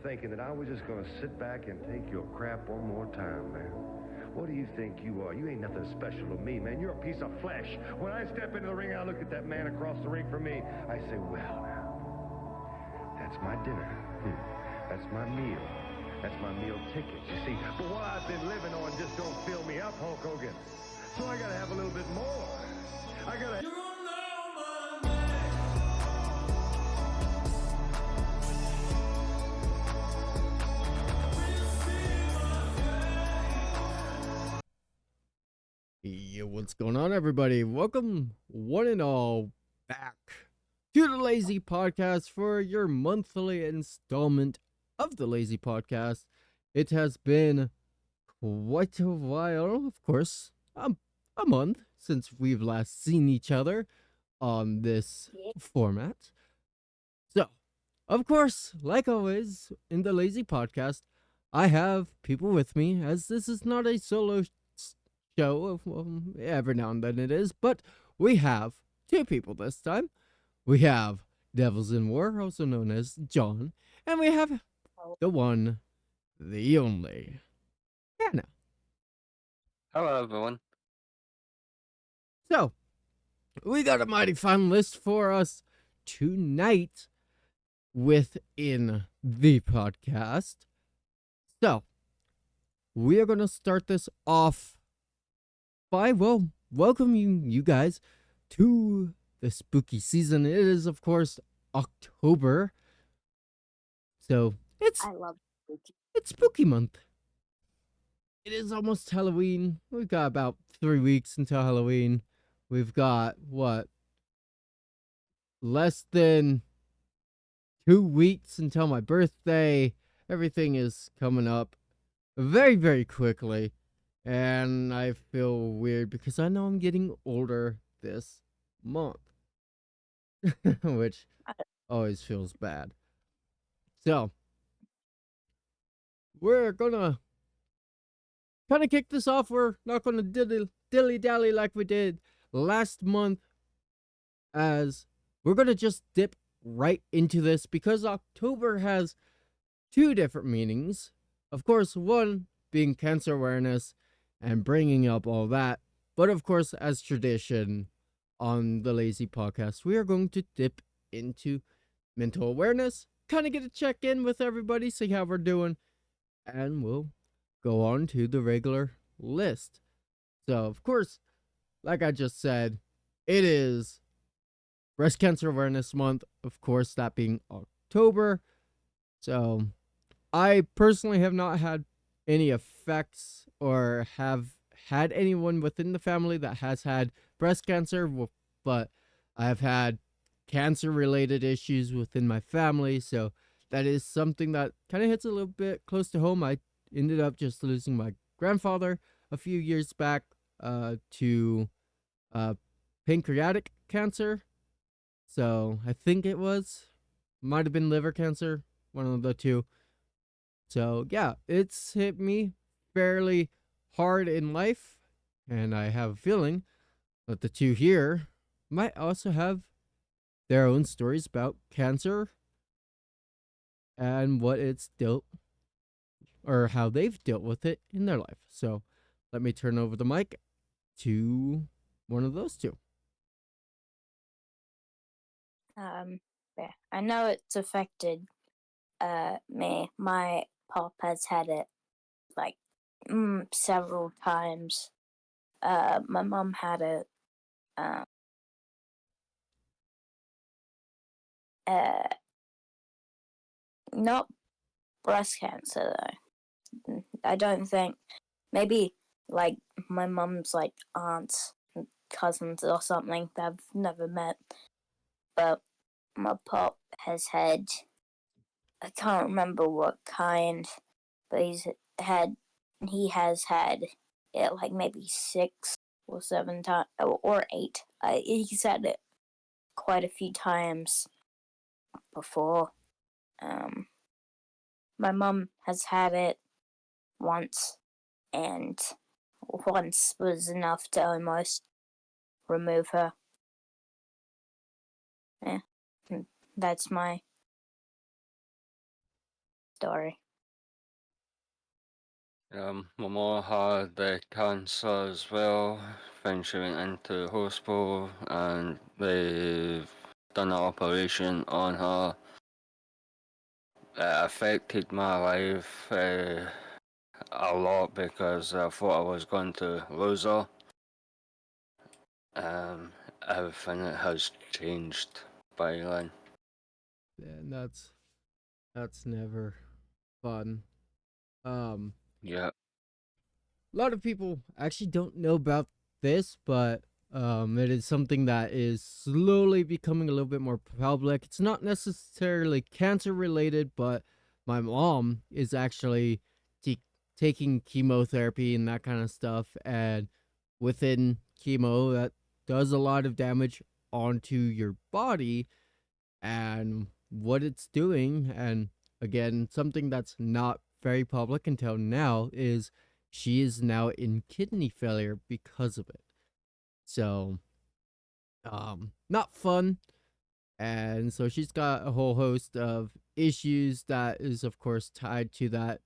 thinking that I was just gonna sit back and take your crap one more time, man. What do you think you are? You ain't nothing special to me, man. You're a piece of flesh. When I step into the ring, I look at that man across the ring from me. I say, well, now, that's my dinner. That's my meal. That's my meal ticket, you see. But what I've been living on just don't fill me up, Hulk Hogan. So I gotta have a little bit more. I gotta... Yeah, what's going on, everybody? Welcome, one and all, back to the Lazy Podcast for your monthly installment of the Lazy Podcast. It has been quite a while, of course, a month since we've last seen each other on this format. So, of course, like always in the Lazy Podcast, I have people with me, as this is not a solo show. Every now and then it is, but we have two people this time. We have Devils in War, also known as John, and we have the one, the only, Hannah. Hello, everyone. So, we got a mighty fun list for us tonight within the podcast. So, we are going to start this off by, well, welcoming you guys to the spooky season. It is, of course, October. So, I love spooky. it's spooky month. It is almost Halloween. We've got about 3 weeks until Halloween. We've got, less than 2 weeks until my birthday. Everything is coming up very, very quickly. And I feel weird because I know I'm getting older this month, which always feels bad. So, we're gonna kind of kick this off. We're not gonna dilly-dally like we did last month, as we're gonna just dip right into this because October has two different meanings. Of course, one being cancer awareness and bringing up all that. But of course, as tradition on the Lazy Podcast, we are going to dip into mental awareness, kind of get a check-in with everybody, see how we're doing, and we'll go on to the regular list. So, of course, like I just said, it is Breast Cancer Awareness Month, of course, that being October. So, I personally have not had any effects or have had anyone within the family that has had breast cancer, but I've had cancer related issues within my family, so that is something that kind of hits a little bit close to home. I ended up just losing my grandfather a few years back to pancreatic cancer. So I think might have been liver cancer, one of the two. So, yeah, it's hit me fairly hard in life, and I have a feeling that the two here might also have their own stories about cancer and what it's dealt, or how they've dealt with it in their life. So, let me turn over the mic to one of those two. Yeah, I know it's affected me. My pop has had it like several times. My mom had it. Not breast cancer though. I don't think. Maybe like my mom's like aunts, and cousins, or something that I've never met. But my pop has had. I can't remember what kind, but he has had it like maybe 6 or 7 times or 8. He's had it quite a few times before. My mom has had it once, and once was enough to almost remove her. Yeah, that's my story. My mom had cancer as well. Then she went into hospital and they've done an operation on her. It affected my life a lot because I thought I was going to lose her. Everything has changed by then. And that's never fun. Um, Yeah, a lot of people actually don't know about this, but it is something that is slowly becoming a little bit more public. It's not necessarily cancer related, but my mom is actually taking chemotherapy and that kind of stuff, and within chemo, that does a lot of damage onto your body and what it's doing. And again, something that's not very public until now is she is now in kidney failure because of it. So, not fun. And so she's got a whole host of issues that is, of course, tied to that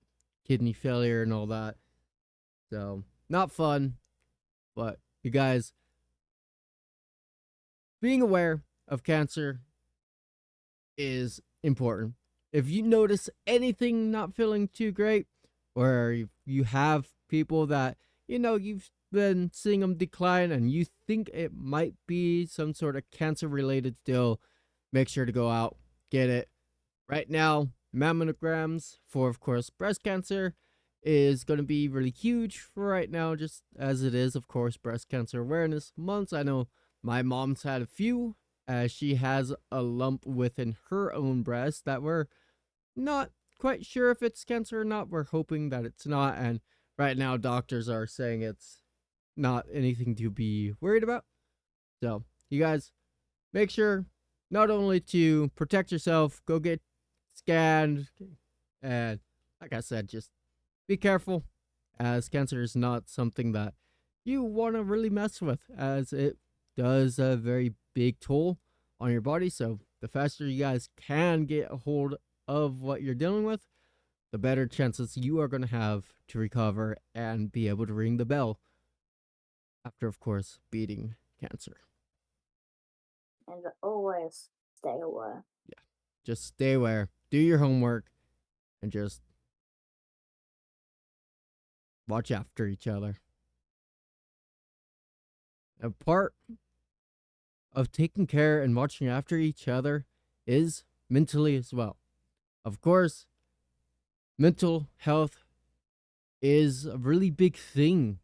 kidney failure and all that. So, not fun. But you guys, being aware of cancer is important. If you notice anything not feeling too great, or you have people that, you've been seeing them decline and you think it might be some sort of cancer related still, make sure to go out, get it. Right now, mammograms for, of course, breast cancer is going to be really huge for right now, just as it is, of course, Breast Cancer Awareness Month. I know my mom's had a few, as she has a lump within her own breast that we're not quite sure if it's cancer or not. We're hoping that it's not, and right now doctors are saying it's not anything to be worried about. So, you guys, make sure not only to protect yourself, go get scanned, and like I said, just be careful, as cancer is not something that you want to really mess with, as it does a very big toll on your body. So the faster you guys can get a hold of what you're dealing with, the better chances you are going to have to recover and be able to ring the bell after, of course, beating cancer. And always stay aware. Yeah, just stay aware, do your homework, and just watch after each other. A part of taking care and watching after each other is mentally as well. Of course, mental health is a really big thing.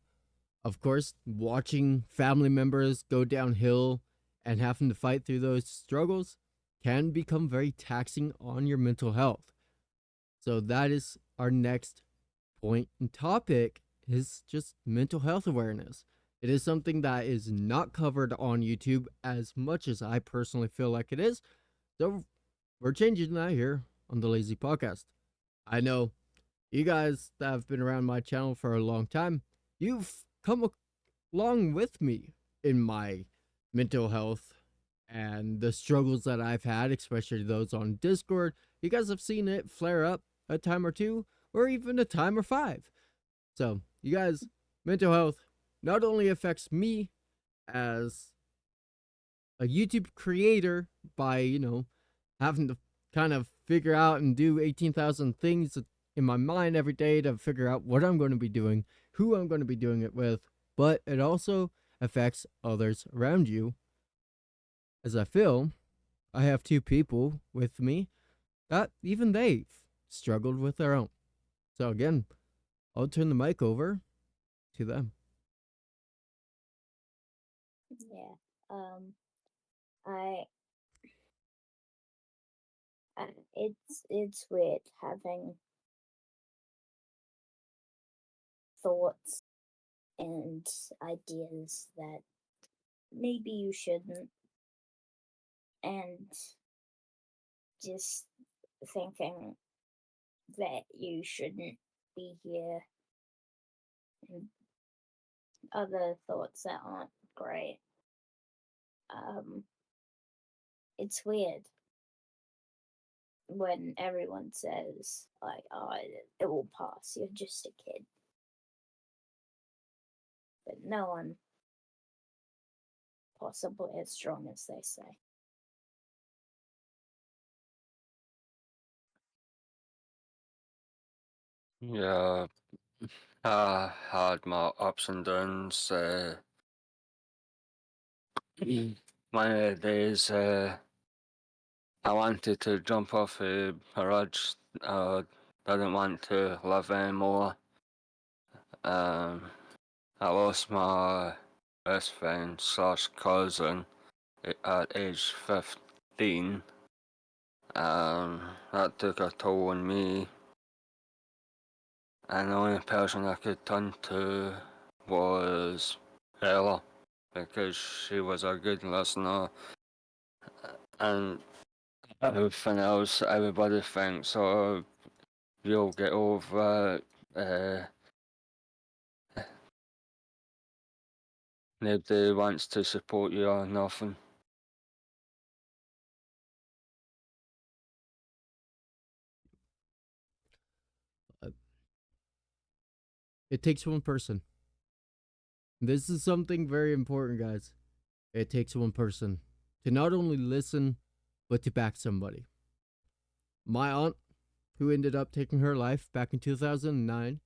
Of course, watching family members go downhill and having to fight through those struggles can become very taxing on your mental health. So that is our next point and topic, is just mental health awareness. It is something that is not covered on YouTube as much as I personally feel like it is. So we're changing that here on the Lazy Podcast. I know you guys that have been around my channel for a long time, you've come along with me in my mental health and the struggles that I've had, especially those on Discord. You guys have seen it flare up a time or two, or even a time or five. So, you guys, mental health not only affects me as a YouTube creator by, having to kind of figure out and do 18,000 things in my mind every day to figure out what I'm going to be doing, who I'm going to be doing it with, but it also affects others around you. As I feel, I have two people with me that even they've struggled with their own. So again, I'll turn the mic over to them. Yeah. I, it's weird having thoughts and ideas that maybe you shouldn't, and just thinking that you shouldn't be here, and other thoughts that aren't great. It's weird. when everyone says, like, oh, it will pass, you're just a kid. But no one possibly as strong as they say. Yeah, I had my ups and downs. One of the days, I wanted to jump off a bridge. I didn't want to live anymore. Um, I lost my best friend slash cousin at age 15. That took a toll on me, and the only person I could turn to was Ella, because she was a good listener, and everything else, everybody thinks, oh, you'll get over it. Nobody wants to support you or nothing. It takes one person. This is something very important, guys. It takes one person to not only listen, but to back somebody. My aunt, who ended up taking her life back in 2009,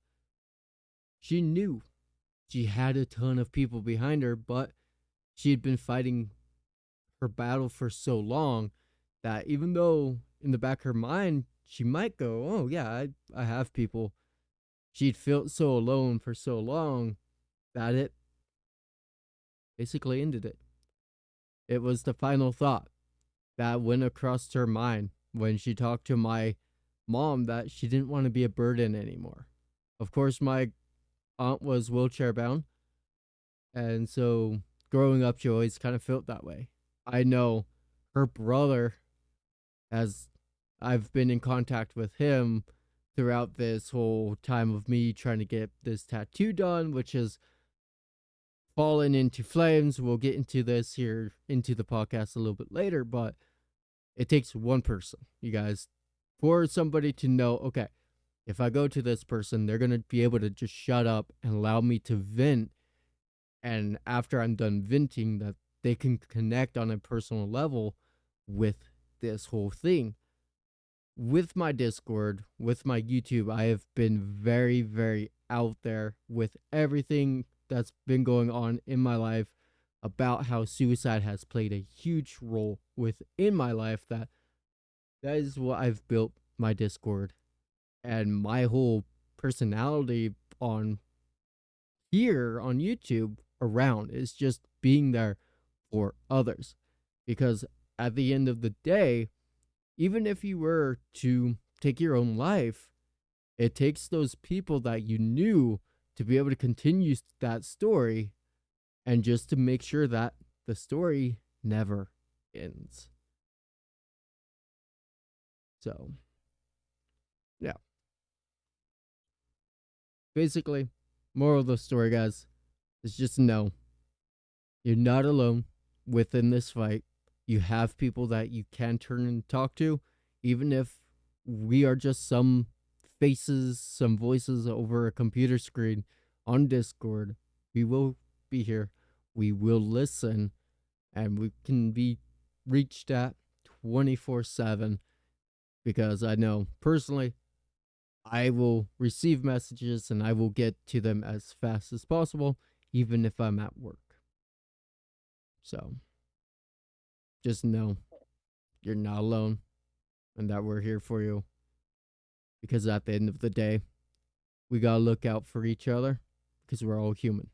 she knew she had a ton of people behind her, but she had been fighting her battle for so long that even though in the back of her mind she might go, oh yeah, I have people, she'd felt so alone for so long that it basically ended it. It was the final thought that went across her mind when she talked to my mom that she didn't want to be a burden anymore. Of course, my aunt was wheelchair bound, and so growing up, she always kind of felt that way. I know her brother, as I've been in contact with him throughout this whole time of me trying to get this tattoo done, which has fallen into flames. We'll get into this here into the podcast a little bit later, but it takes one person, you guys, for somebody to know, okay, if I go to this person, they're going to be able to just shut up and allow me to vent. And after I'm done venting, that they can connect on a personal level with this whole thing. With my Discord, with my YouTube, I have been very, very out there with everything that's been going on in my life about how suicide has played a huge role within my life. That is what I've built my Discord and my whole personality on here on YouTube around is just being there for others. Because at the end of the day, even if you were to take your own life, it takes those people that you knew to be able to continue that story and just to make sure that the story never ends. So, yeah. Basically, moral of the story, guys, is just know you're not alone within this fight. You have people that you can turn and talk to, even if we are just some faces, some voices over a computer screen on Discord. We will be here. We will listen, and we can be reached at 24/7 because I know personally I will receive messages and I will get to them as fast as possible, even if I'm at work. So just know you're not alone and that we're here for you. Because at the end of the day, we gotta look out for each other because we're all human.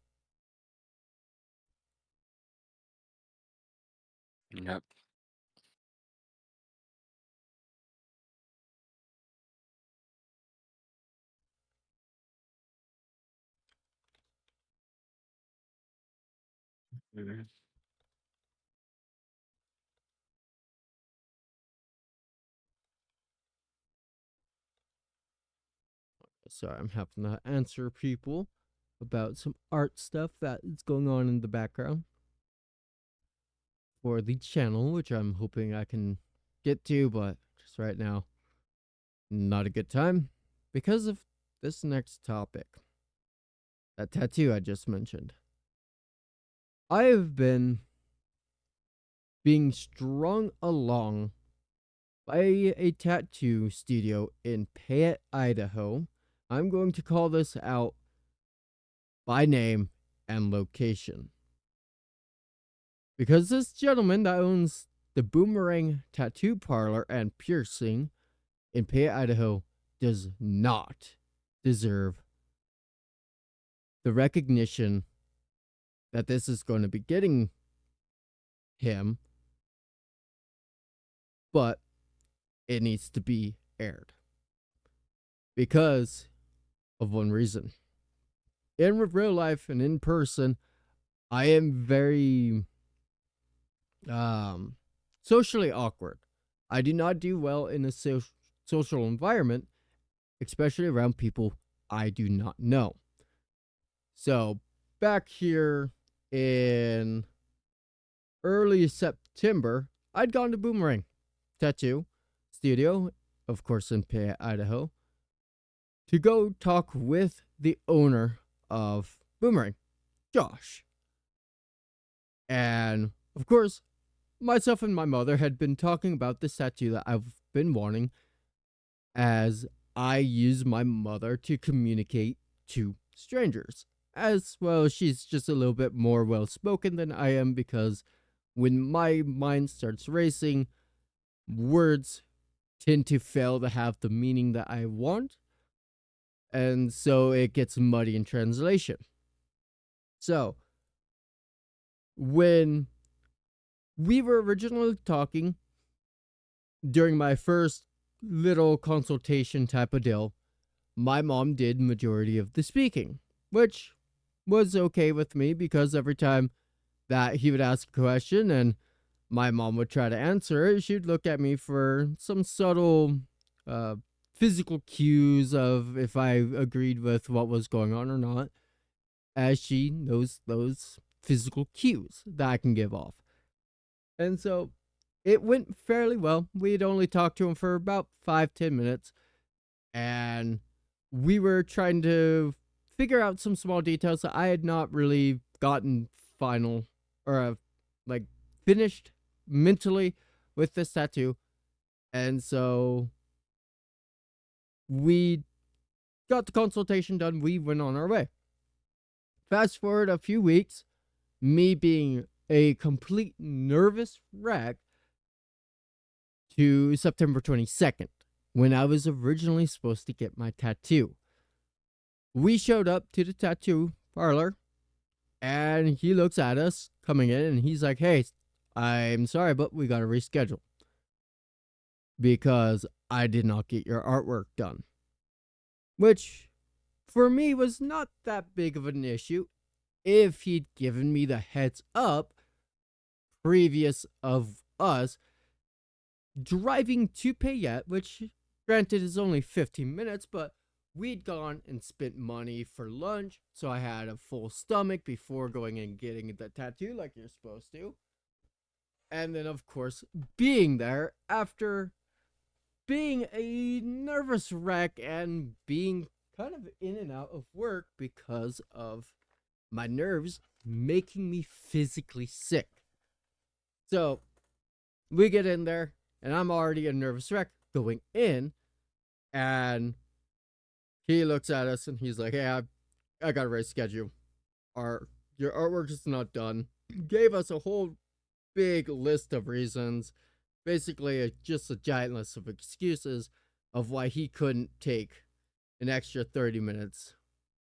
Yep. Mhm. Sorry, I'm having to answer people about some art stuff that is going on in the background for the channel, which I'm hoping I can get to, but just right now, not a good time because of this next topic. That tattoo I just mentioned. I have been being strung along by a tattoo studio in Payette, Idaho. I'm going to call this out by name and location. Because this gentleman that owns the Boomerang Tattoo Parlor and Piercing in Payette, Idaho does not deserve the recognition that this is going to be getting him, but it needs to be aired because of one reason. In real life and in person, I am very socially awkward. I do not do well in a social environment, especially around people I do not know. So, back here in early September, I'd gone to Boomerang Tattoo Studio, of course in Payette, Idaho, to go talk with the owner of Boomerang, Josh. And, of course, myself and my mother had been talking about this tattoo that I've been wanting, as I use my mother to communicate to strangers. As well, she's just a little bit more well-spoken than I am, because when my mind starts racing, words tend to fail to have the meaning that I want, and so it gets muddy in translation. So, when we were originally talking during my first little consultation type of deal, my mom did majority of the speaking, which was okay with me, because every time that he would ask a question and my mom would try to answer it, she'd look at me for some subtle physical cues of if I agreed with what was going on or not, as she knows those physical cues that I can give off. And so it went fairly well. We'd only talked to him for about 5-10 minutes, and we were trying to figure out some small details that I had not really gotten final or finished mentally with this tattoo. And so we got the consultation done. We went on our way. Fast forward a few weeks, me being a complete nervous wreck, to September 22nd, when I was originally supposed to get my tattoo. We showed up to the tattoo parlor, and he looks at us coming in, and he's like, "Hey, I'm sorry, but we gotta reschedule, because I did not get your artwork done." Which, for me, was not that big of an issue if he'd given me the heads up previous of us driving to Payette, which granted is only 15 minutes, but we'd gone and spent money for lunch, so I had a full stomach before going and getting the tattoo like you're supposed to. And then, of course, being there after being a nervous wreck and being kind of in and out of work because of my nerves making me physically sick. So, we get in there, and I'm already a nervous wreck going in, and he looks at us and he's like, "Hey, I gotta reschedule. Your artwork is not done." Gave us a whole big list of reasons, basically just a giant list of excuses of why he couldn't take an extra 30 minutes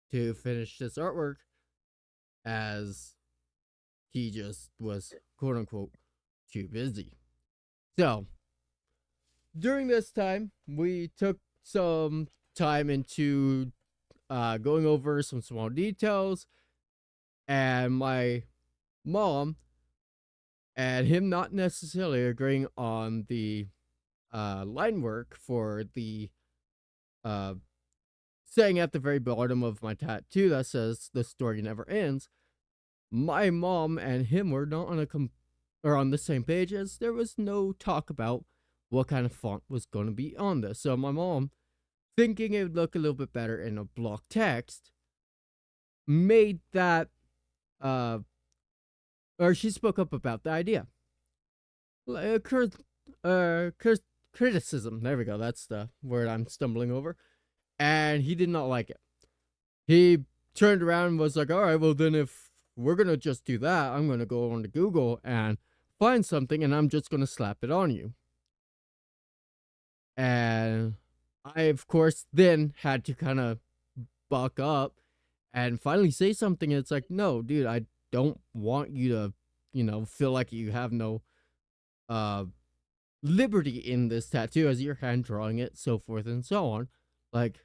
to finish this artwork, as he just was quote unquote too busy. So, during this time, we took some time into going over some small details, and my mom and him not necessarily agreeing on the line work for the saying at the very bottom of my tattoo that says "the story never ends." My mom and him were not on on the same page, as there was no talk about what kind of font was going to be on this. So my mom, thinking it would look a little bit better in a block text, made that, or she spoke up about the idea. Criticism. There we go. That's the word I'm stumbling over. And he did not like it. He turned around and was like, all right, well, then if we're going to just do that, I'm going to go on to Google and find something, and I'm just going to slap it on you. And I, of course, then had to kind of buck up and finally say something. And it's like, no, dude, I don't want you to, feel like you have no liberty in this tattoo as you're hand drawing it, so forth and so on. Like,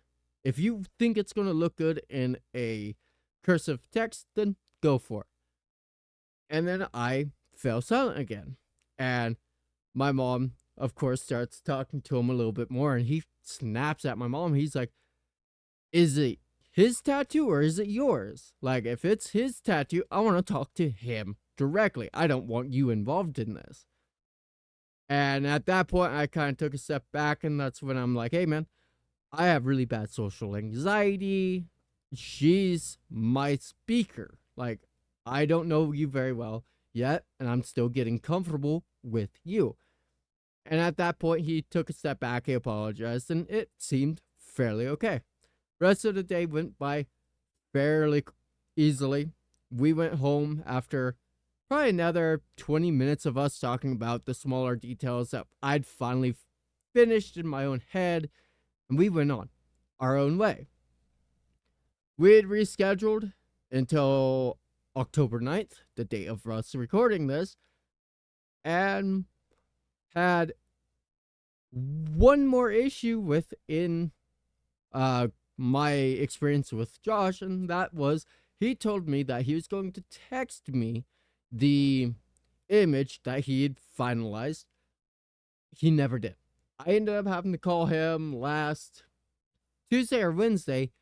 if you think it's going to look good in a cursive text, then go for it. And then I fell silent again. And my mom, of course, starts talking to him a little bit more, and he snaps at my mom. He's like, is it his tattoo or is it yours? Like, if it's his tattoo, I want to talk to him directly. I don't want you involved in this. And at that point, I kind of took a step back, and that's when I'm like, hey, man, I have really bad social anxiety. She's my speaker. Like, I don't know you very well yet, and I'm still getting comfortable with you. And at that point, he took a step back, he apologized, and it seemed fairly okay. Rest of the day went by fairly easily. We went home after probably another 20 minutes of us talking about the smaller details that I'd finally finished in my own head, and we went on our own way. We had rescheduled until October 9th, the date of us recording this, and had one more issue within my experience with Josh, and that was he told me that he was going to text me the image that he had finalized. He never did. I ended up having to call him last Tuesday or Wednesday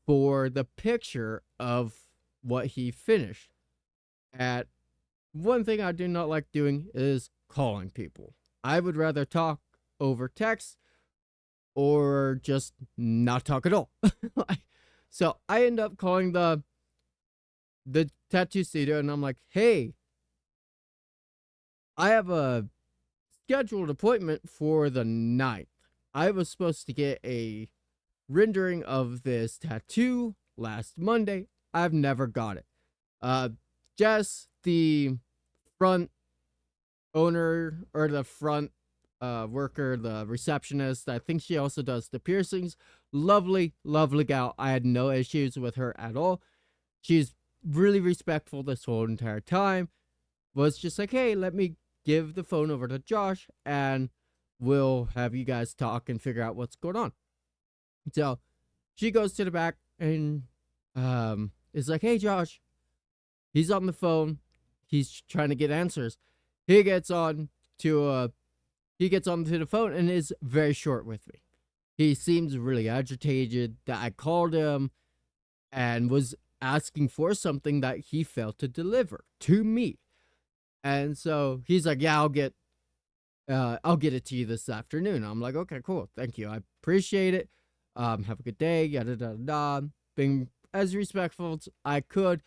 for the picture of what he finished. And one thing I do not like doing is calling people. I would rather talk over text or just not talk at all. So I end up calling the tattoo studio, and I'm like, hey, I have a scheduled appointment for the 9th. I was supposed to get a rendering of this tattoo last Monday. I've never got it. Jess, the front owner, or the front worker, the receptionist, I think she also does the piercings. Lovely, lovely gal. I had no issues with her at all. She's really respectful this whole entire time. Was just like, hey, let me give the phone over to Josh, and we'll have you guys talk and figure out what's going on. So she goes to the back and is like, hey, Josh. He's on the phone. He's trying to get answers. He gets on to the phone and is very short with me. He seems really agitated that I called him and was asking for something that he failed to deliver to me. And so he's like, yeah, I'll get it to you this afternoon. I'm like, okay, cool. Thank you. I appreciate it. Have a good day. Yada, yada, yada. Being as respectful as I could.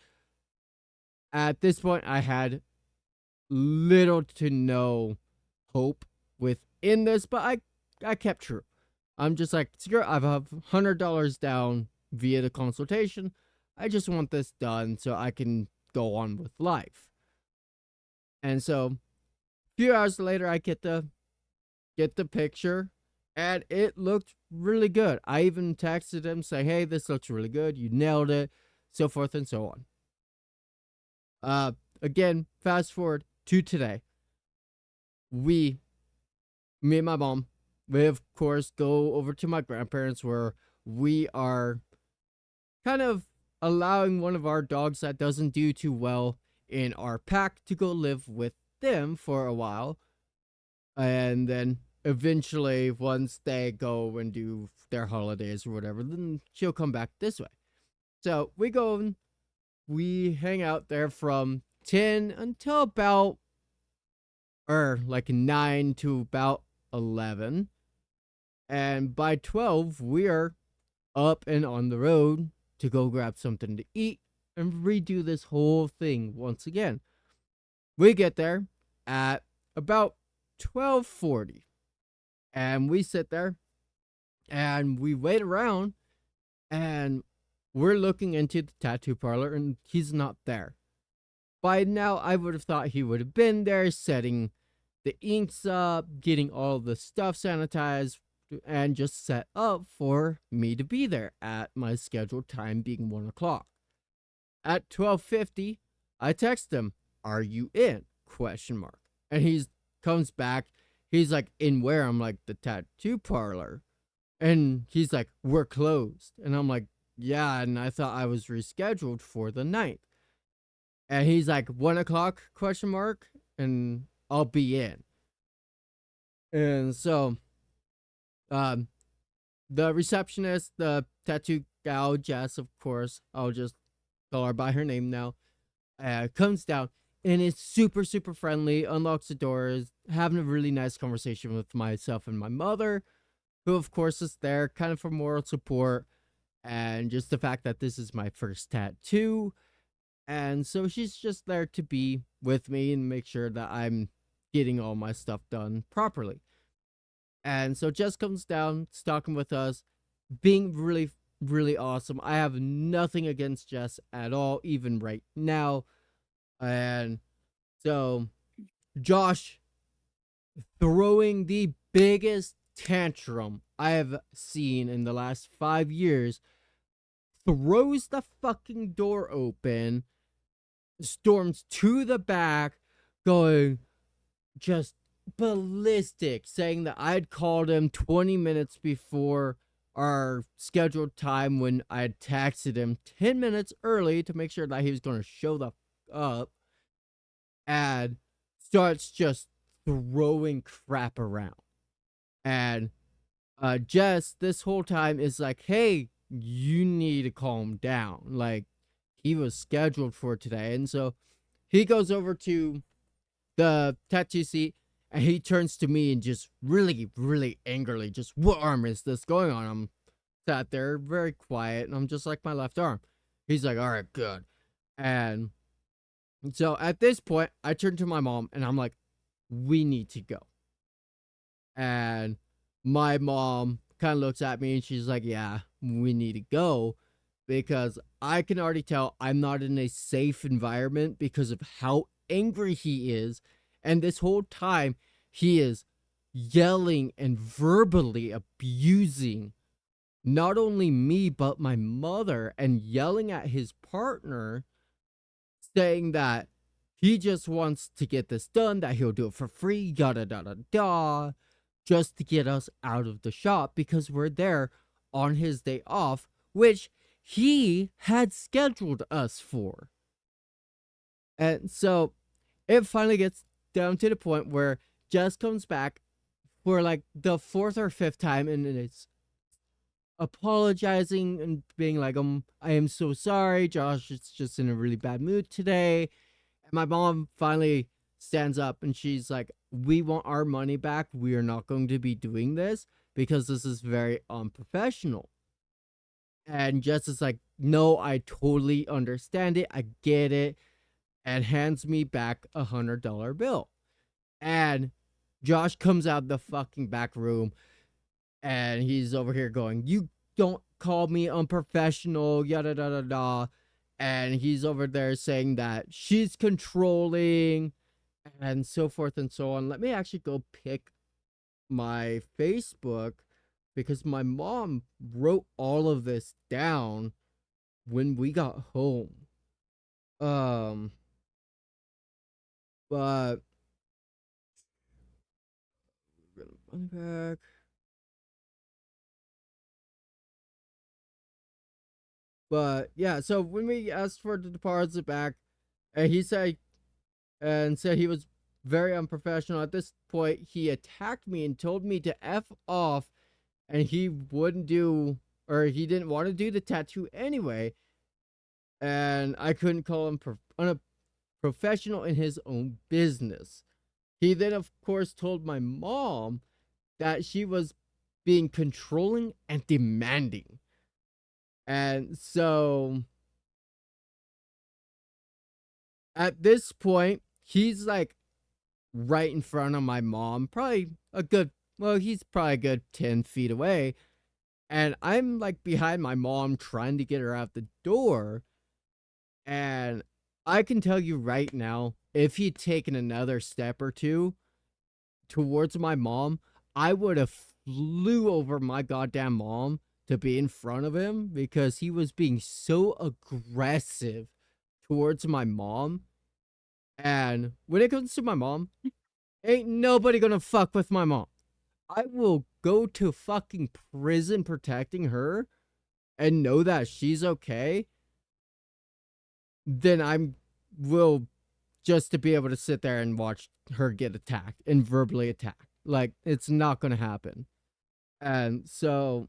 At this point, I had little to no hope within this, but I kept true. I'm just like, screw, I have $100 down via the consultation. I just want this done so I can go on with life. And so, a few hours later, I get the picture, and it looked really good. I even texted him saying, hey, this looks really good. You nailed it, so forth and so on. Again, fast forward to today. Me and my mom, we of course go over to my grandparents, where we are kind of allowing one of our dogs that doesn't do too well in our pack to go live with them for a while. And then eventually, once they go and do their holidays or whatever, then she'll come back this way. So we go and we hang out there from 10 until about, or like 9 to about 11. And by 12, we are up and on the road to go grab something to eat and redo this whole thing once again. We get there at about 12:40, and we sit there and we wait around, and we're looking into the tattoo parlor, and he's not there. By now, I would have thought he would have been there setting the inks up, getting all the stuff sanitized, and just set up for me to be there at my scheduled time being 1 o'clock. At 12:50, I text him, "Are you in?" Question mark. And he comes back. He's like, "In where?" I'm like, "The tattoo parlor." And he's like, "We're closed." And I'm like, "Yeah, and I thought I was rescheduled for the 9th. And he's like, 1 o'clock? Question mark. And I'll be in. And so, the receptionist, the tattoo gal, Jess, of course, I'll just call her by her name now, comes down and is super, super friendly, unlocks the doors, having a really nice conversation with myself and my mother, who, of course, is there kind of for moral support and just the fact that this is my first tattoo. And so she's just there to be with me and make sure that I'm getting all my stuff done properly. And so Jess comes down, talking with us, being really, really awesome. I have nothing against Jess at all, even right now. And so Josh throwing the biggest tantrum I have seen in the last 5 years, throws the fucking door open, storms to the back, going just ballistic, saying that I'd called him 20 minutes before our scheduled time when I had texted him 10 minutes early to make sure that he was going to show the up, and starts just throwing crap around. And Jess this whole time is like, "Hey, you need to calm down. Like, he was scheduled for today." And so he goes over to the tattoo seat and he turns to me and just really, really angrily, just, "What arm is this going on?" I'm sat there very quiet and I'm just like, "My left arm." He's like, "All right, good." And so at this point, I turn to my mom and I'm like, "We need to go." And my mom kind of looks at me and she's like, "Yeah, we need to go," because I can already tell I'm not in a safe environment because of how angry he is. And this whole time, he is yelling and verbally abusing not only me, but my mother, and yelling at his partner, saying that he just wants to get this done, that he'll do it for free, yada, yada, yada, just to get us out of the shop because we're there on his day off, which he had scheduled us for. And so it finally gets down to the point where Jess comes back for like the 4th or 5th time and it's apologizing and being like, "I am so sorry. Josh is just in a really bad mood today." And my mom finally stands up and she's like, "We want our money back. We are not going to be doing this because this is very unprofessional." And Jess is like, "No, I totally understand it. I get it." And hands me back $100 bill. And Josh comes out the fucking back room and he's over here going, "You don't call me unprofessional, yada, yada, yada." And he's over there saying that she's controlling and so forth and so on. Let me actually go pick my Facebook because my mom wrote all of this down when we got home. But money back. But yeah, so when we asked for the deposit back, and he said he was very unprofessional. At this point, he attacked me and told me to F off, and he wouldn't do, or he didn't want to do the tattoo anyway. And I couldn't call him unprofessional in his own business. He then, of course, told my mom that she was being controlling and demanding. And so at this point, he's like right in front of my mom, probably a good, well, he's probably a good 10 feet away. And I'm like behind my mom trying to get her out the door. And I can tell you right now, if he'd taken another step or two towards my mom, I would have flew over my goddamn mom to be in front of him because he was being so aggressive towards my mom. And when it comes to my mom, ain't nobody gonna fuck with my mom. I will go to fucking prison protecting her and know that she's okay. Then I'm will just to be able to sit there and watch her get attacked and verbally attacked. Like, it's not gonna happen. And so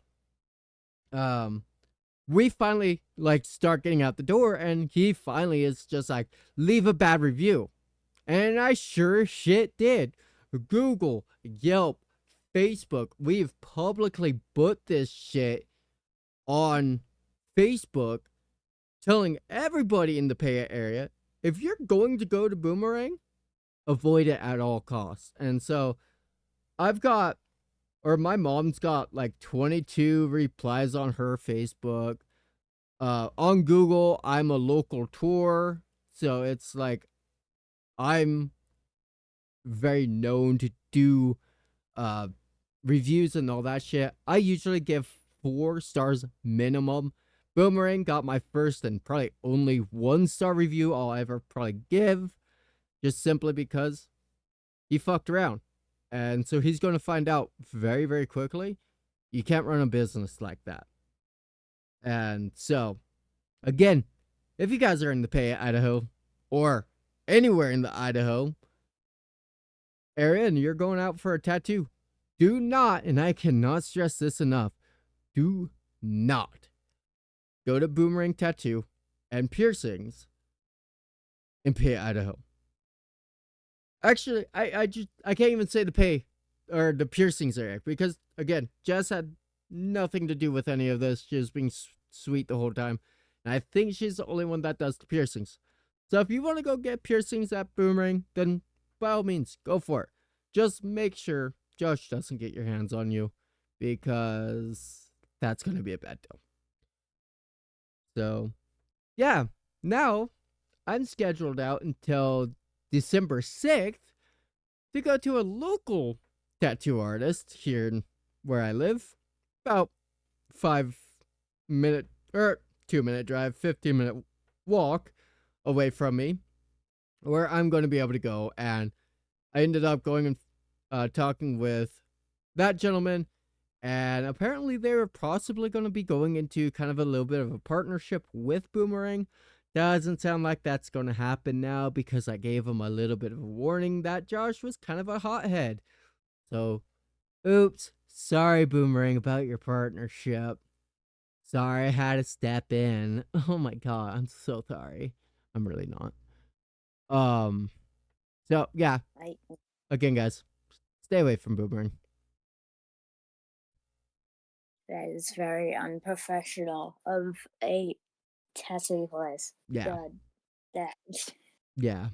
we finally like start getting out the door, and he finally is just like, leave a bad review. And I sure as shit did. Google, Yelp, Facebook, we've publicly put this shit on Facebook, telling everybody in the Paya area, if you're going to go to Boomerang, avoid it at all costs. And so I've got, or my mom's got like 22 replies on her Facebook. On Google, I'm a local tour. So it's like, I'm very known to do reviews and all that shit. I usually give 4 stars minimum. Boomerang got my first and probably only 1-star review I'll ever probably give, just simply because he fucked around. And so he's going to find out very, very quickly. You can't run a business like that. And so, again, if you guys are in the Paya, Idaho, or anywhere in the Idaho area and you're going out for a tattoo, do not, and I cannot stress this enough, do not go to Boomerang Tattoo and Piercings in Paya, Idaho. Actually, I can't even say the pay or the piercings area because, again, Jess had nothing to do with any of this. She was being sweet the whole time. And I think she's the only one that does the piercings. So if you want to go get piercings at Boomerang, then by all means, go for it. Just make sure Josh doesn't get your hands on you because that's going to be a bad deal. So, yeah, now I'm scheduled out until December 6th to go to a local tattoo artist here where I live. About 5-minute or 2-minute drive, 15-minute walk away from me, where I'm going to be able to go. And I ended up going and talking with that gentleman, and apparently they were possibly going to be going into kind of a little bit of a partnership with Boomerang. Doesn't sound like that's going to happen now because I gave him a little bit of a warning that Josh was kind of a hothead. So, oops, sorry Boomerang about your partnership. Sorry I had to step in. Oh my god, I'm so sorry. I'm really not. So yeah. Again, guys, stay away from Boomerang. That is very unprofessional of a tattoo place. Yeah. God, that. Yeah.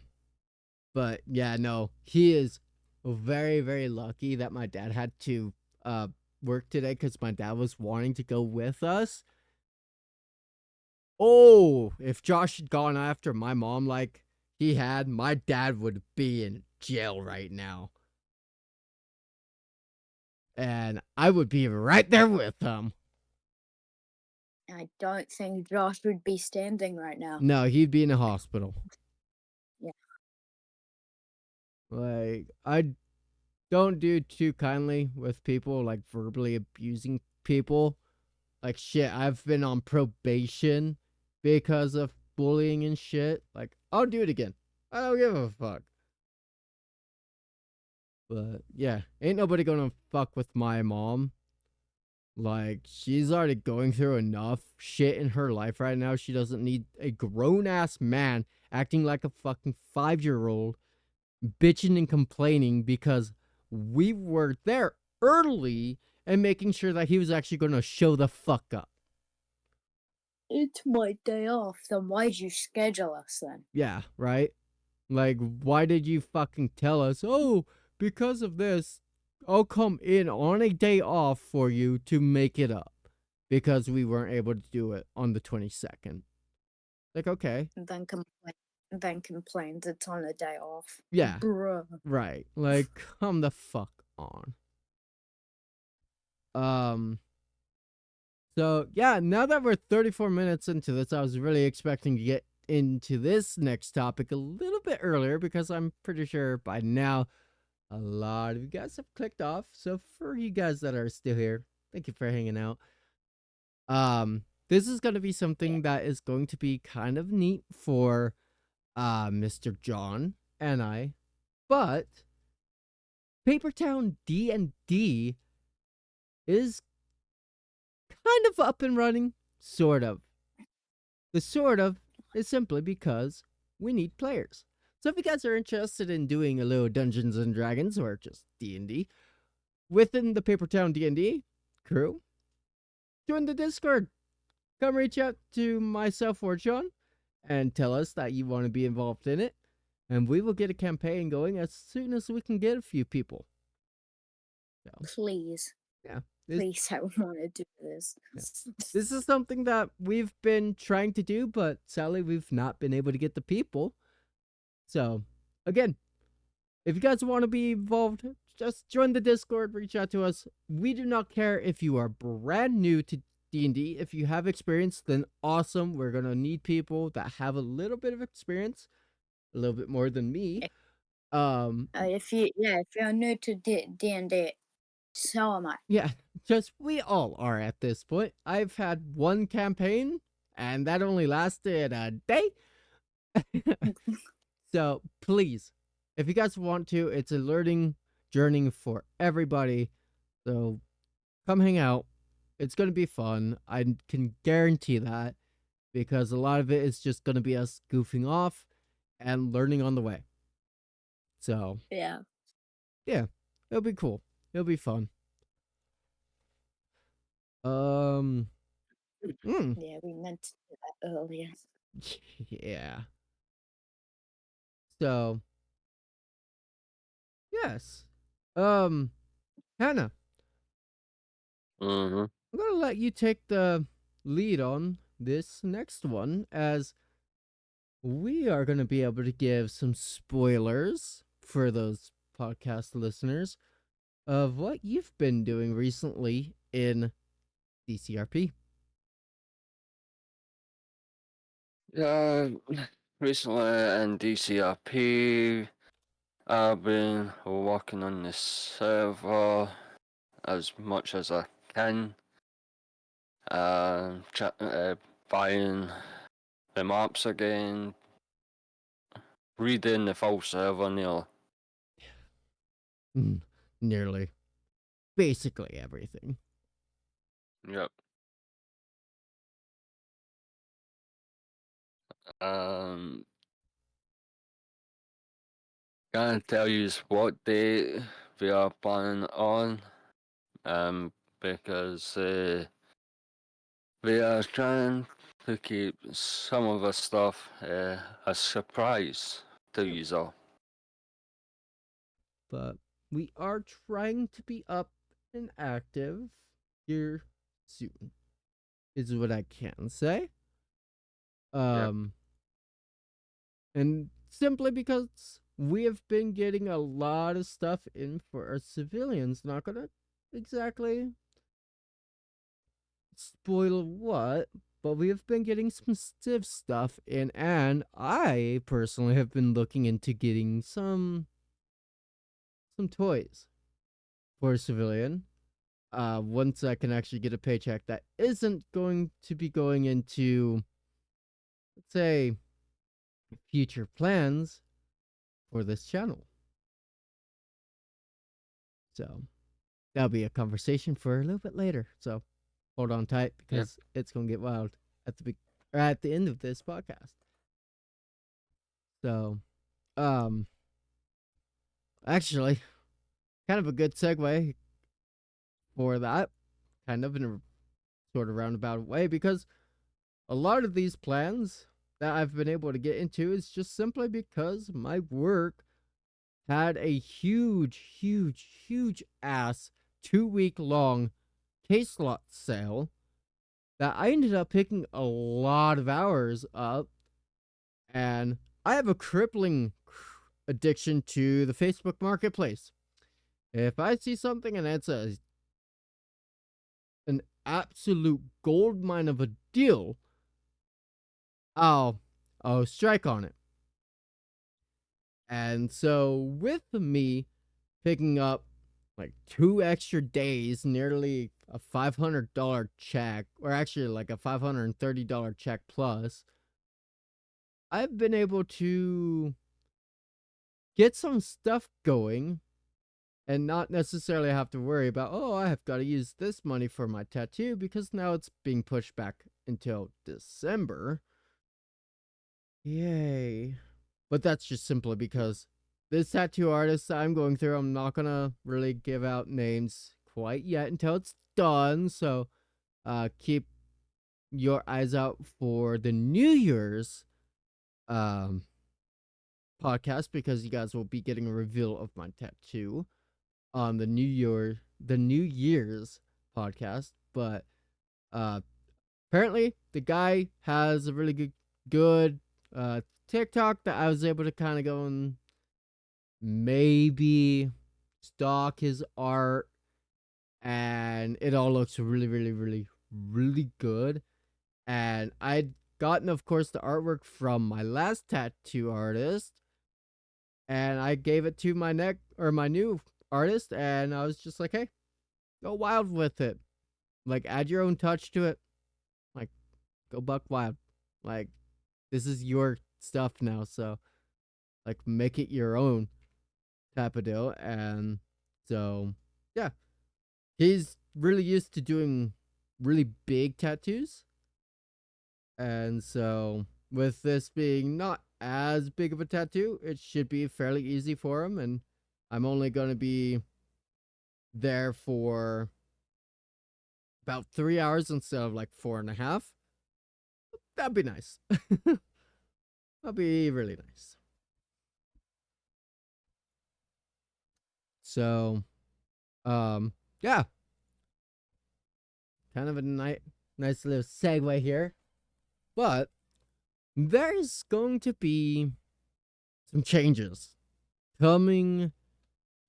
But yeah, no, he is very, very lucky that my dad had to work today because my dad was wanting to go with us. Oh, if Josh had gone after my mom like he had, my dad would be in jail right now. And I would be right there with him. I don't think Josh would be standing right now. No, he'd be in a hospital. Yeah. Like, I don't do too kindly with people, like, verbally abusing people. Like, shit, I've been on probation because of bullying and shit. Like, I'll do it again. I don't give a fuck. But, yeah, ain't nobody gonna fuck with my mom. Like, she's already going through enough shit in her life right now. She doesn't need a grown-ass man acting like a fucking 5-year-old, bitching and complaining because we were there early and making sure that he was actually going to show the fuck up. It's my day off. Then why'd you schedule us then? Yeah, right? Like, why did you fucking tell us, oh, because of this, I'll come in on a day off for you to make it up because we weren't able to do it on the 22nd. Like, okay. And then complains it's on a day off. Yeah. Bruh. Right. Like, come the fuck on. So, yeah, now that we're 34 minutes into this, I was really expecting to get into this next topic a little bit earlier because I'm pretty sure by now a lot of you guys have clicked off. So for you guys that are still here, thank you for hanging out. This is going to be something that is going to be kind of neat for Mr. John and I, but Papertown D&D is kind of up and running, sort of. The sort of is simply because we need players. So if you guys are interested in doing a little Dungeons and Dragons or just D&D within the Papertown D&D crew, join the Discord. Come reach out to myself or John and tell us that you want to be involved in it, and we will get a campaign going as soon as we can get a few people. So, Please. yeah. Please, I want to do this. Yeah. This is something that we've been trying to do, but sadly we've not been able to get the people. So, again, if you guys want to be involved, just join the Discord, reach out to us. We do not care if you are brand new to D&D. If you have experience, then awesome. We're going to need people that have a little bit of experience, a little bit more than me. If you're new to D&D, so am I. Yeah, just we all are at this point. I've had one campaign, and that only lasted a day. So please, if you guys want to, it's a learning journey for everybody. So come hang out. It's going to be fun. I can guarantee that because a lot of it is just going to be us goofing off and learning on the way. So, yeah, it'll be cool. It'll be fun. Yeah, we meant to do that earlier. Yeah. So, yes. Hannah, Mm-hmm. I'm going to let you take the lead on this next one as we are going to be able to give some spoilers for those podcast listeners of what you've been doing recently in DCRP. Yeah, recently in DCRP, I've been working on the server as much as I can. Buying the maps again, redoing the full server nearly. Nearly. Basically everything. Yep. Can't tell you what date we are planning on, because we are trying to keep some of the stuff a surprise to you all. But we are trying to be up and active here soon, is what I can say. And simply because we have been getting a lot of stuff in for our civilians. Not gonna exactly spoil what, but we have been getting some stiff stuff in, and I personally have been looking into getting some toys for a civilian. Once I can actually get a paycheck that isn't going to be going into, let's say, future plans for this channel. So that'll be a conversation for a little bit later. So hold on tight because it's gonna get wild at the end of this podcast. So, actually, kind of a good segue. for that, kind of in a sort of roundabout way, because a lot of these plans that I've been able to get into is just simply because my work had a huge ass 2 week long case lot sale that I ended up picking a lot of hours up. And I have a crippling addiction to the Facebook marketplace. If I see something and it's an absolute gold mine of a deal, I'll strike on it. And so with me picking up like 2 extra days, nearly a $500 check, or actually like a $530 check plus, I've been able to get some stuff going and not necessarily have to worry about, oh, I have got to use this money for my tattoo because now it's being pushed back until December. Yay. But that's just simply because this tattoo artist I'm going through, I'm not going to really give out names quite yet until it's done. So keep your eyes out for the New Year's podcast, because you guys will be getting a reveal of my tattoo on the New Year's podcast. But apparently the guy has a really good TikTok that I was able to kind of go and maybe stalk his art, and it all looks really good. And I'd gotten, of course, the artwork from my last tattoo artist, and I gave it to my new artist, and I was just like, hey, go wild with it. Like, add your own touch to it. Like, go buck wild. Like, this is your stuff now, so like, make it your own type of deal. And so yeah, he's really used to doing really big tattoos, and so with this being not as big of a tattoo, it should be fairly easy for him. And I'm only going to be there for about 3 hours instead of like 4.5. That'd be nice. That'd be really nice. So, yeah, kind of a nice little segue here. But there's going to be some changes coming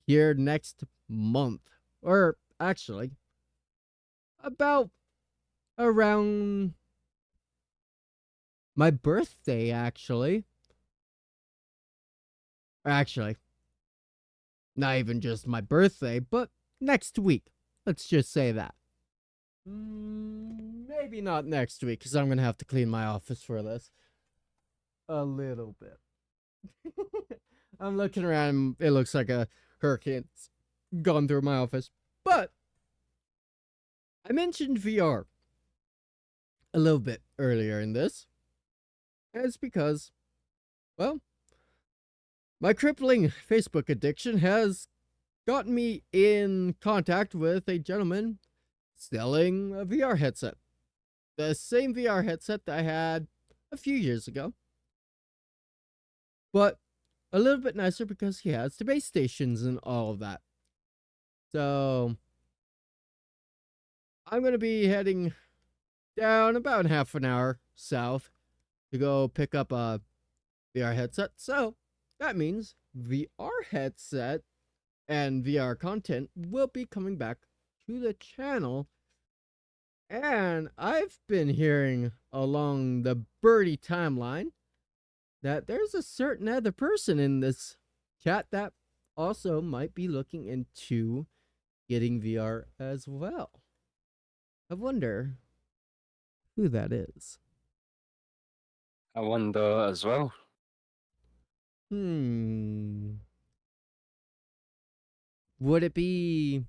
here next month, or actually about around my birthday, actually, not even just my birthday, but next week. Let's just say that. Maybe not next week, because I'm going to have to clean my office for this. A little bit. I'm looking around, and it looks like a hurricane's gone through my office. But I mentioned VR a little bit earlier in this. And it's because, well, my crippling Facebook addiction has gotten me in contact with a gentleman selling a VR headset. The same VR headset that I had a few years ago, but a little bit nicer because he has the base stations and all of that. So I'm going to be heading down about half an hour south to go pick up a VR headset. So that means VR headset and VR content will be coming back to the channel. And I've been hearing along the birdie timeline that there's a certain other person in this chat that also might be looking into getting VR as well. I wonder who that is. I wonder as well. Would it be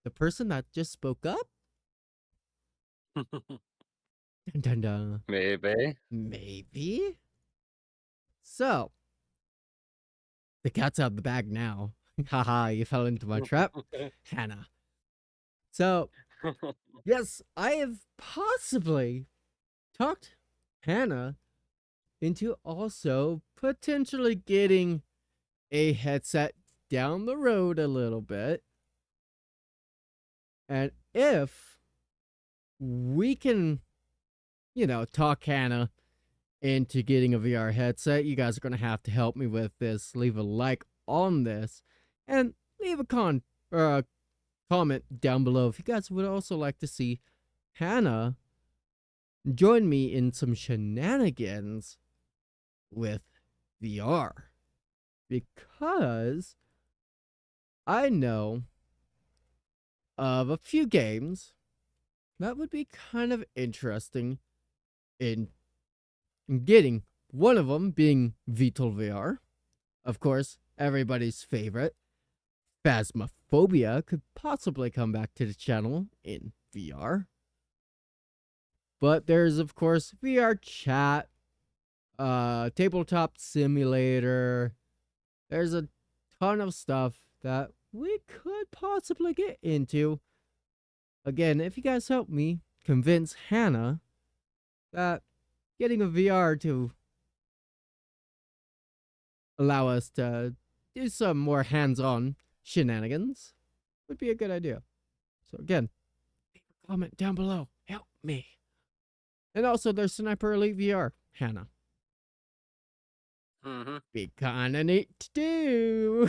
the person that just spoke up? Dun, dun, dun. Maybe. So, the cat's out of the bag now. Haha, you fell into my trap, Hannah. So, yes, I have possibly talked Hannah into also potentially getting a headset down the road a little bit. And if we can, talk Hannah into getting a VR headset, you guys are going to have to help me with this. Leave a like on this and leave a comment down below if you guys would also like to see Hannah join me in some shenanigans with VR. Because I know of a few games that would be kind of interesting in getting. One of them being VTOL VR. Of course, everybody's favorite. Phasmophobia could possibly come back to the channel in VR. But there's, of course, VR chat, tabletop simulator. There's a ton of stuff that we could possibly get into. Again, if you guys help me convince Hannah that getting a VR to allow us to do some more hands-on shenanigans would be a good idea. So again, leave a comment down below. Help me. And also there's Sniper Elite VR, Hannah. Be kinda neat to do.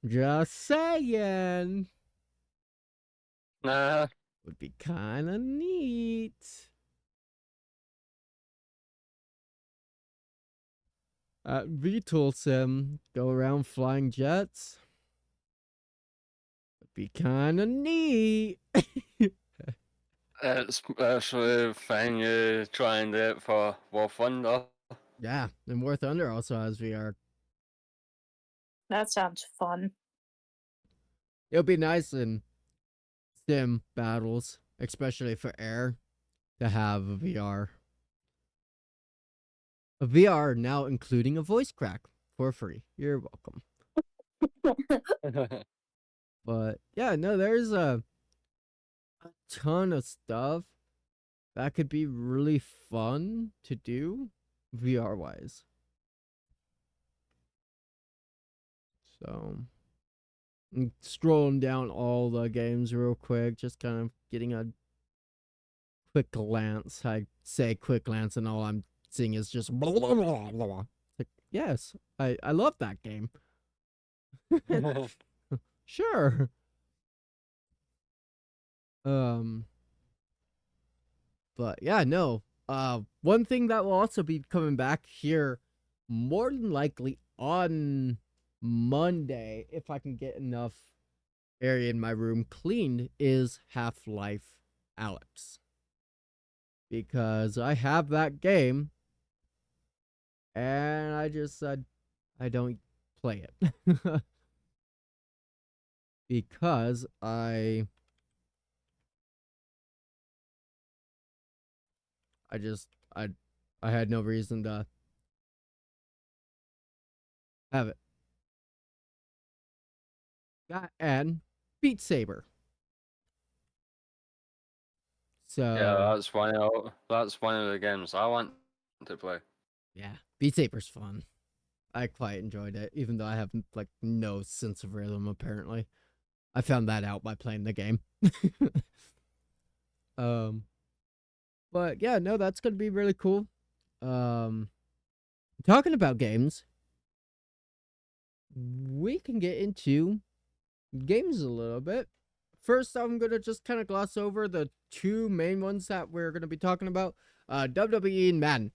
Just saying. Nah. Would be kinda neat. At VTOL Sim, go around flying jets. Would be kinda neat. It's actually fine you try and do it for War Thunder. Yeah, and War Thunder also has VR. That sounds fun. It'll be nice in sim battles, especially for air, to have a VR. A VR now including a voice crack for free. You're welcome. But yeah, no, there's a ton of stuff that could be really fun to do VR wise. So I'm scrolling down all the games real quick, just kind of getting a quick glance. I say quick glance and all I'm seeing is just blah, blah, blah, blah. Like, yes, I love that game. Sure. But yeah, no. One thing that will also be coming back here more than likely on Monday, if I can get enough area in my room cleaned, is Half-Life Alyx. Because I have that game and I just I don't play it. Because I had no reason to have it. And Beat Saber. So yeah, that's one of the games I want to play. yeah, Beat Saber's fun. I quite enjoyed it, even though I have like no sense of rhythm. Apparently, I found that out by playing the game. But yeah, no, that's gonna be really cool. Talking about games, we can get into games a little bit. First, I'm gonna just kind of gloss over the two main ones that we're gonna be talking about: WWE and Madden.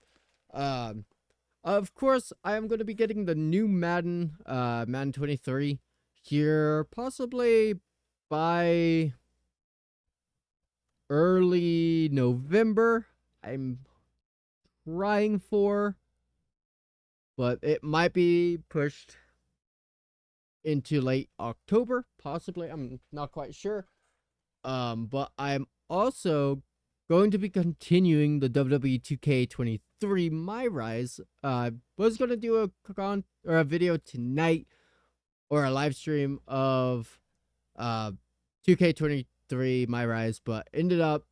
Of course, I am gonna be getting the new Madden, Madden 23 here, possibly by early November. I'm trying for, but it might be pushed into late October, possibly. I'm not quite sure. But I'm also going to be continuing the WWE 2K23 My Rise. Was gonna do a video tonight or a live stream of 2K23 My Rise, but ended up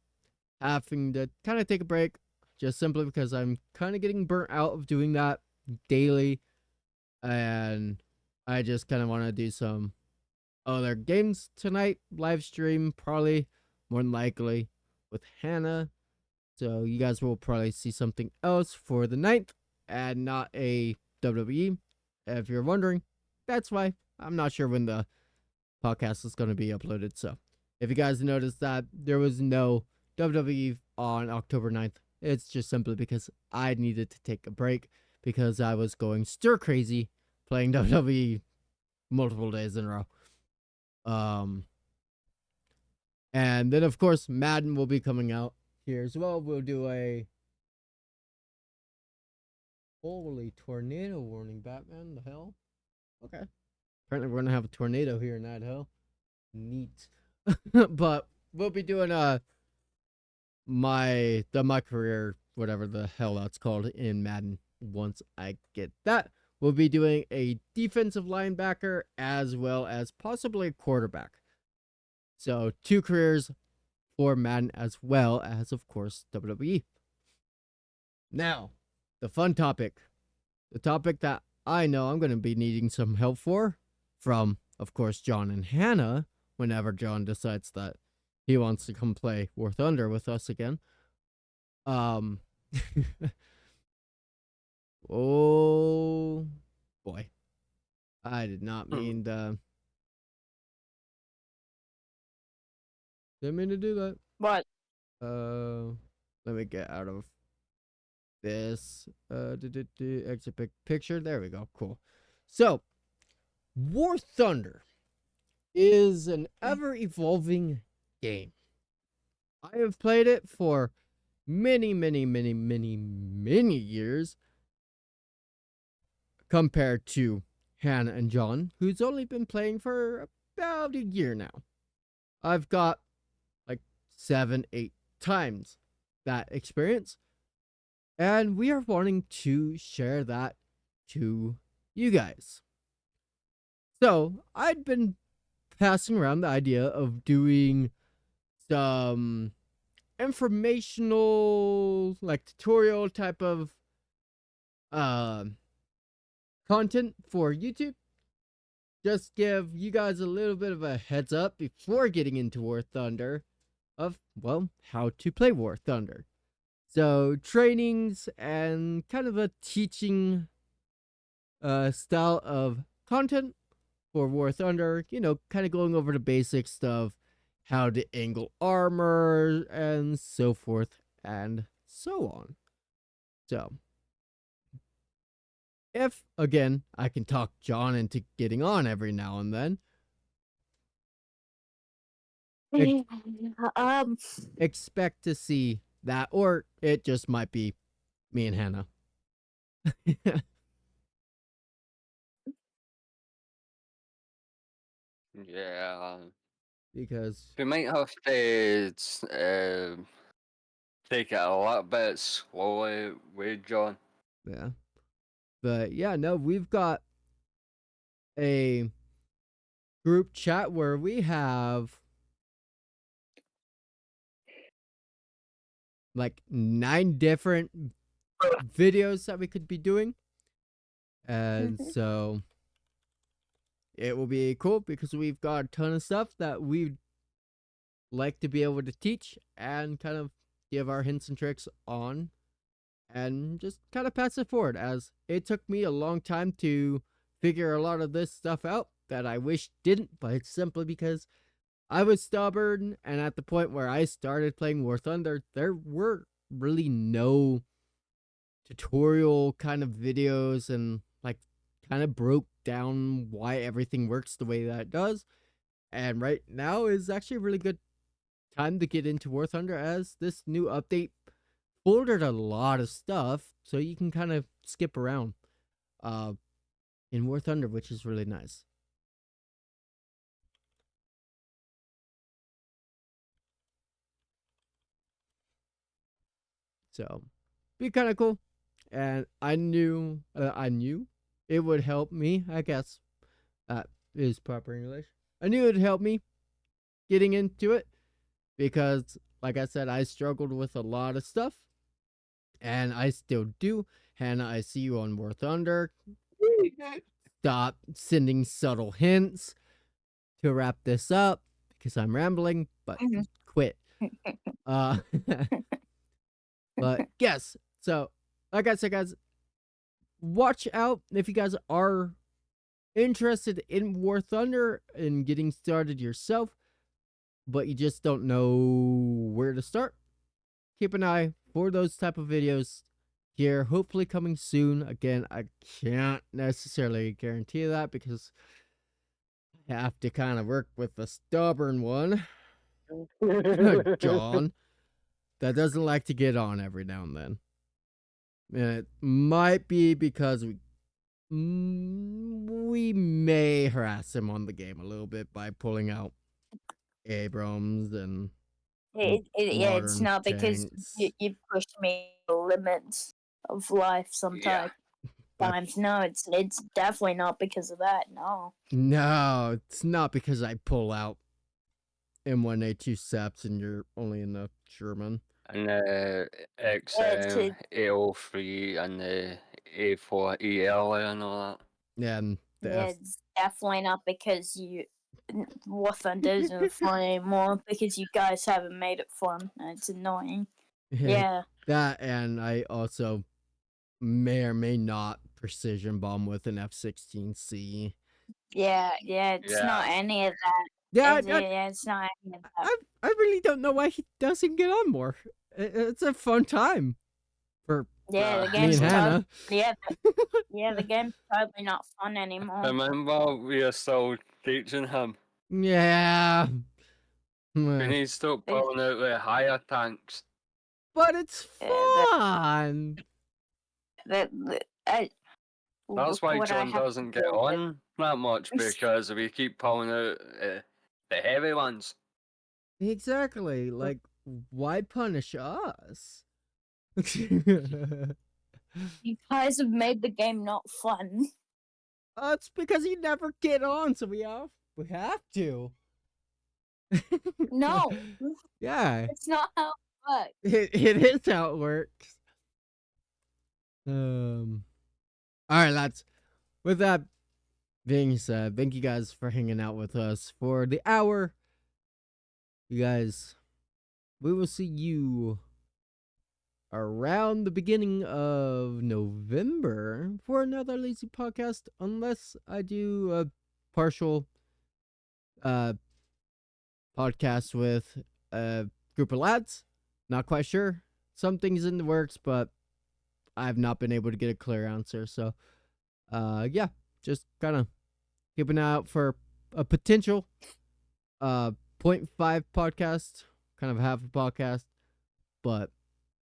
having to kind of take a break just simply because I'm kind of getting burnt out of doing that daily, and I just kind of want to do some other games tonight, live stream probably, more than likely, with Hannah. So you guys will probably see something else for the 9th and not a WWE. If you're wondering, that's why. I'm not sure when the podcast is going to be uploaded. So if you guys noticed that there was no WWE on October 9th, it's just simply because I needed to take a break because I was going stir crazy playing WWE multiple days in a row. And then of course Madden will be coming out here as well. We'll do a holy tornado warning, Batman. The hell? Okay. Apparently we're gonna have a tornado here in Idaho. Neat. But we'll be doing my career, whatever the hell that's called in Madden. Once I get that, we'll be doing a defensive linebacker as well as possibly a quarterback. So 2 careers for Madden as well as, of course, WWE. Now, the fun topic. The topic that I know I'm going to be needing some help for from, of course, John and Hannah whenever John decides that he wants to come play War Thunder with us again. Oh, boy. I did not mean to... Didn't mean to do that. What? Let me get out of this. Exit picture. There we go. Cool. So, War Thunder is an ever-evolving game. I have played it for many years compared to Hannah and John, who's only been playing for about a year now. I've got like 7-8 times that experience, and we are wanting to share that to you guys. So I'd been passing around the idea of doing some informational, like tutorial type of content for YouTube. Just give you guys a little bit of a heads up before getting into War Thunder of, well, how to play War Thunder. So trainings and kind of a teaching style of content for War Thunder, you know, kind of going over the basics of how to angle armor and so forth and so on. So, if, again, I can talk John into getting on every now and then, expect to see that, or it just might be me and Hannah. Yeah. Because, We might have to take it a little bit slowly with John. yeah. But, yeah, no, we've got a group chat where we have like 9 different videos that we could be doing. And so it will be cool because we've got a ton of stuff that we'd like to be able to teach and kind of give our hints and tricks on and just kind of pass it forward, as it took me a long time to figure a lot of this stuff out that I wish didn't, but it's simply because I was stubborn, and at the point where I started playing War Thunder, there were really no tutorial kind of videos and like kind of broke down why everything works the way that it does. And right now is actually a really good time to get into War Thunder, as this new update folded a lot of stuff so you can kind of skip around in War Thunder, which is really nice. So, be kind of cool. And I knew it would help me, I guess. That is proper English. I knew it would help me getting into it because, like I said, I struggled with a lot of stuff, and I still do. Hannah, I see you on War Thunder. Stop sending subtle hints to wrap this up because I'm rambling, but quit. But yes, so like I said, guys, watch out if you guys are interested in War Thunder and getting started yourself, but you just don't know where to start. Keep an eye for those type of videos here, hopefully coming soon. Again, I can't necessarily guarantee that because I have to kind of work with the stubborn one, John, that doesn't like to get on every now and then. And it might be because we may harass him on the game a little bit by pulling out Abrams and Yeah, it's modern not because tanks. you push me to the limits of life sometimes. But No, it's definitely not because of that. No. no, it's not because I pull out M1A2 Seps and you're only in the Sherman. And the XM, AO3, and the A4EL and all that. Yeah, and the Yeah, it's definitely not because War Thunder isn't fun anymore because you guys haven't made it fun. And it's annoying. Yeah. That, and I also may or may not precision bomb with an F-16C. Yeah, it's not any of that. Yeah, It's not any of that. I really don't know why he doesn't get on more. It's a fun time for the me game's and Hannah. the game's totally not fun anymore. Remember, we are still teaching him. Yeah. He needs to stop pulling out the higher tanks. But it's fun. That's why John doesn't get on that much, because we keep pulling out the heavy ones. Exactly. Like, why punish us? You guys have made the game not fun. It's because you never get on, so we have to. No. Yeah. It's not how it works. It is how it works. Alright, lads. With that being said, thank you guys for hanging out with us for the hour. You guys, we will see you around the beginning of November for another Lazy Podcast, unless I do a partial podcast with a group of lads. Not quite sure. Something's in the works, but I've not been able to get a clear answer. So, yeah, just kind of keep an eye out for a potential 0.5 podcast, kind of half a podcast. But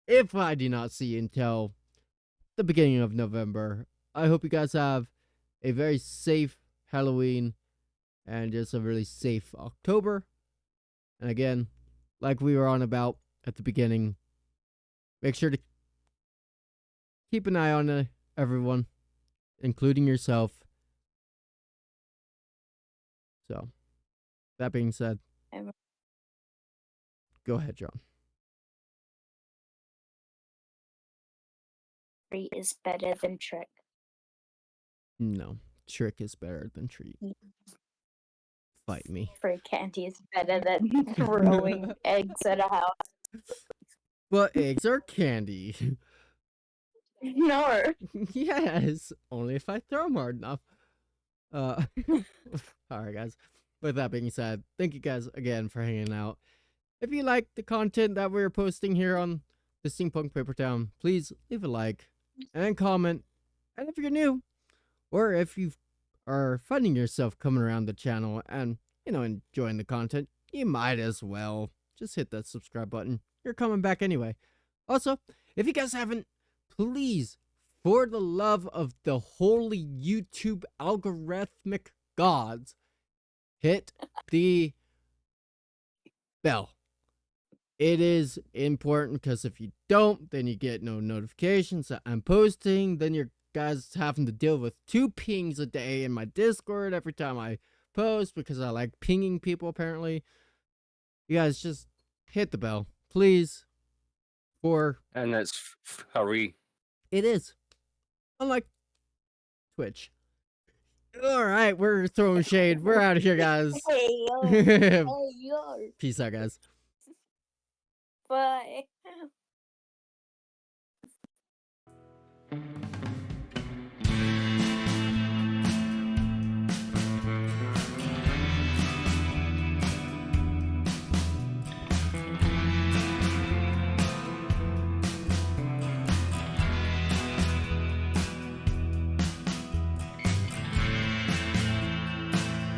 if I do not see you until the beginning of November, I hope you guys have a very safe Halloween and just a really safe October. And again, like we were on about at the beginning, make sure to keep an eye on everyone, including yourself. So, that being said, go ahead, John. Treat is better than trick. No, trick is better than treat. Fight me. Free candy is better than throwing eggs at a house. But eggs are candy. No. Yes, only if I throw them hard enough. Alright, guys. With that being said, thank you guys again for hanging out. If you like the content that we're posting here on the Steampunk Paper Town, please leave a like and comment. And if you're new, or if you are finding yourself coming around the channel and, enjoying the content, you might as well just hit that subscribe button. You're coming back anyway. Also, if you guys haven't, please, for the love of the holy YouTube algorithmic gods, hit the bell. It is important because if you don't, then you get no notifications that I'm posting. Then you're guys having to deal with 2 pings a day in my Discord every time I post because I like pinging people apparently. You guys just hit the bell, please. For And it's free. it is. Unlike Twitch. All right, we're throwing shade. We're out of here, guys. Hey yo, hey yo. Peace out, guys. Bye.